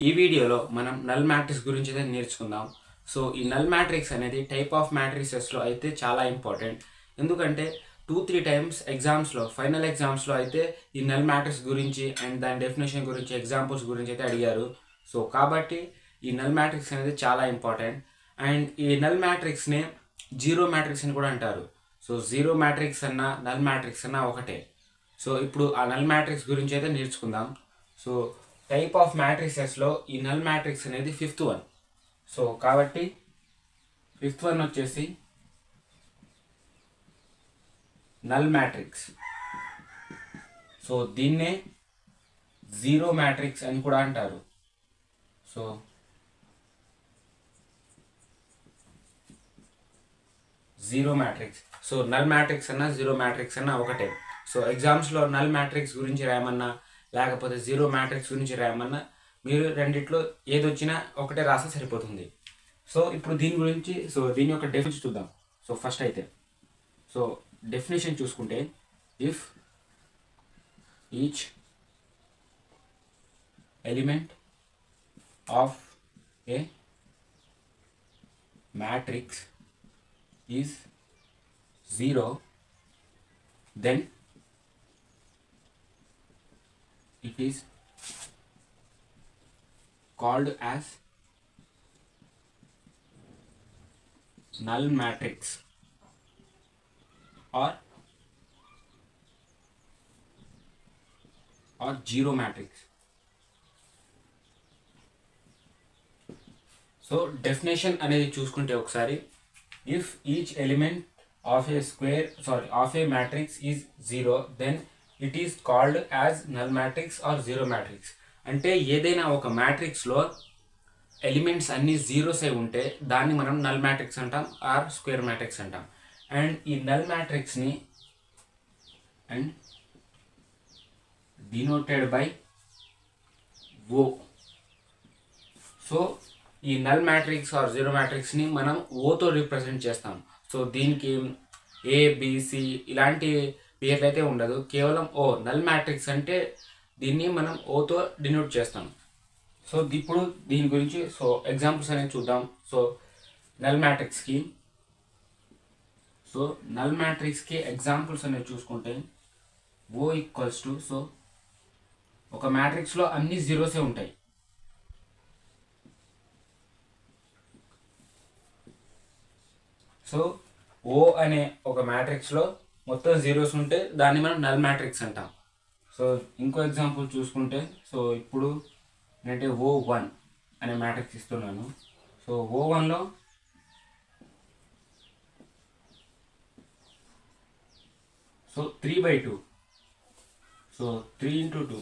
ఈ వీడియోలో మనం నల్ మ్యాట్రిక్స్ గురించి అయితే నేర్చుకుందాం. సో ఈ నల్ మ్యాట్రిక్స్ అనేది టైప్ ఆఫ్ మ్యాట్రిసెస్లో అయితే చాలా ఇంపార్టెంట్. ఎందుకంటే 2-3 టైమ్స్ ఎగ్జామ్స్లో ఫైనల్ ఎగ్జామ్స్లో అయితే ఈ నల్ మ్యాట్రిక్స్ గురించి అండ్ దాని డెఫినేషన్ గురించి ఎగ్జాంపుల్స్ గురించి అయితే అడిగారు. సో కాబట్టి ఈ నల్ మ్యాట్రిక్స్ అనేది చాలా ఇంపార్టెంట్. అండ్ ఈ నల్ మ్యాట్రిక్స్ని జీరో మ్యాట్రిక్స్ అని కూడా అంటారు. సో జీరో మ్యాట్రిక్స్ అన్నా నల్ మ్యాట్రిక్స్ అన్నా ఒకటే. సో ఇప్పుడు ఆ నల్ మ్యాట్రిక్స్ గురించి అయితే నేర్చుకుందాం. సో టైప్ ఆఫ్ మ్యాట్రిసెస్లో ఈ నల్ మ్యాట్రిక్స్ అనేది ఫిఫ్త్ వన్. సో కాబట్టి ఫిఫ్త్ వన్ వచ్చేసి నల్ మ్యాట్రిక్స్. సో దీన్నే జీరో మ్యాట్రిక్స్ అని కూడా అంటారు. So zero matrix. So null matrix అన్నా జీరో మ్యాట్రిక్స్ అన్నా ఒకటే. సో ఎగ్జామ్స్లో నల్ మ్యాట్రిక్స్ గురించి రాయమన్నా లేకపోతే జీరో మ్యాట్రిక్స్ గురించి రాయమన్నా మీరు రెండిట్లో ఏది వచ్చినా ఒకటే రాస్తే సరిపోతుంది. సో ఇప్పుడు దీని యొక్క డెఫినేషన్ చూద్దాం. సో ఫస్ట్ అయితే సో డెఫినేషన్ చూసుకుంటే if each element of A matrix is zero then it is called as null matrix or zero matrix. So definition అనేది చూసుకుంటే ఒకసారి if each element of a matrix is zero then it is called as null matrix or zero matrix. అంటే ఏదైనా ఒక మ్యాట్రిక్స్లో elements అన్ని zeros అయి ఉంటే దాన్ని మనం నల్ మ్యాట్రిక్స్ అంటాం ఆర్ స్క్వేర్ మ్యాట్రిక్స్ అంటాం. అండ్ ఈ నల్ మ్యాట్రిక్స్ని and denoted by O. So ఈ నల్ మ్యాట్రిక్స్ ఆర్ జీరో మ్యాట్రిక్స్ని మనం ఓతో రిప్రజెంట్ చేస్తాం. సో దీనికి ఏబిసి ఇలాంటి పేర్లు అయితే ఉండదు, కేవలం ఓ. నల్ మ్యాట్రిక్స్ అంటే దీన్ని మనం ఓతో డినోట్ చేస్తాం. సో ఇప్పుడు దీని గురించి సో ఎగ్జాంపుల్స్ అనేది చూద్దాం. సో నల్ మ్యాట్రిక్స్కి ఎగ్జాంపుల్స్ అనేది చూసుకుంటే ఓ ఈక్వల్స్ టు సో ఒక మ్యాట్రిక్స్లో అన్ని జీరోసే ఉంటాయి. సో ఓ అనే ఒక మ్యాట్రిక్స్లో మొత్తం జీరోస్ ఉంటే దాన్ని మనం నల్ మ్యాట్రిక్స్ అంటాం. సో ఇంకో ఎగ్జాంపుల్ చూసుకుంటే సో ఇప్పుడు నేనంటే O1 అనే మ్యాట్రిక్స్ ఇస్తున్నాను. సో O1లో సో 3/2. సో 3/2.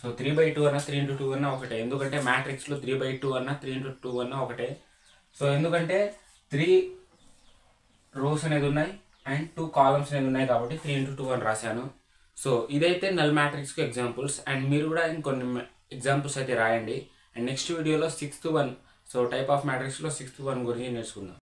సో 3/2 అన్నా 3/2 అన్నా ఒకటే, ఎందుకంటే మ్యాట్రిక్స్లో 3/2 అన్నా 3/2 అన్నా ఒకటే. సో ఎందుకంటే 3 రోస్ అనేది ఉన్నాయి అండ్ 2 కాలమ్స్ అనేది ఉన్నాయి కాబట్టి 3/2 అని రాశాను. సో ఇదైతే నల్ మ్యాట్రిక్స్కి ఎగ్జాంపుల్స్. అండ్ మీరు కూడా ఇంకొన్ని ఎగ్జాంపుల్స్ అయితే రాయండి. అండ్ నెక్స్ట్ వీడియోలో 6th one so type of మ్యాట్రిక్స్లో 6th వన్ గురించి నేర్చుకుందాం.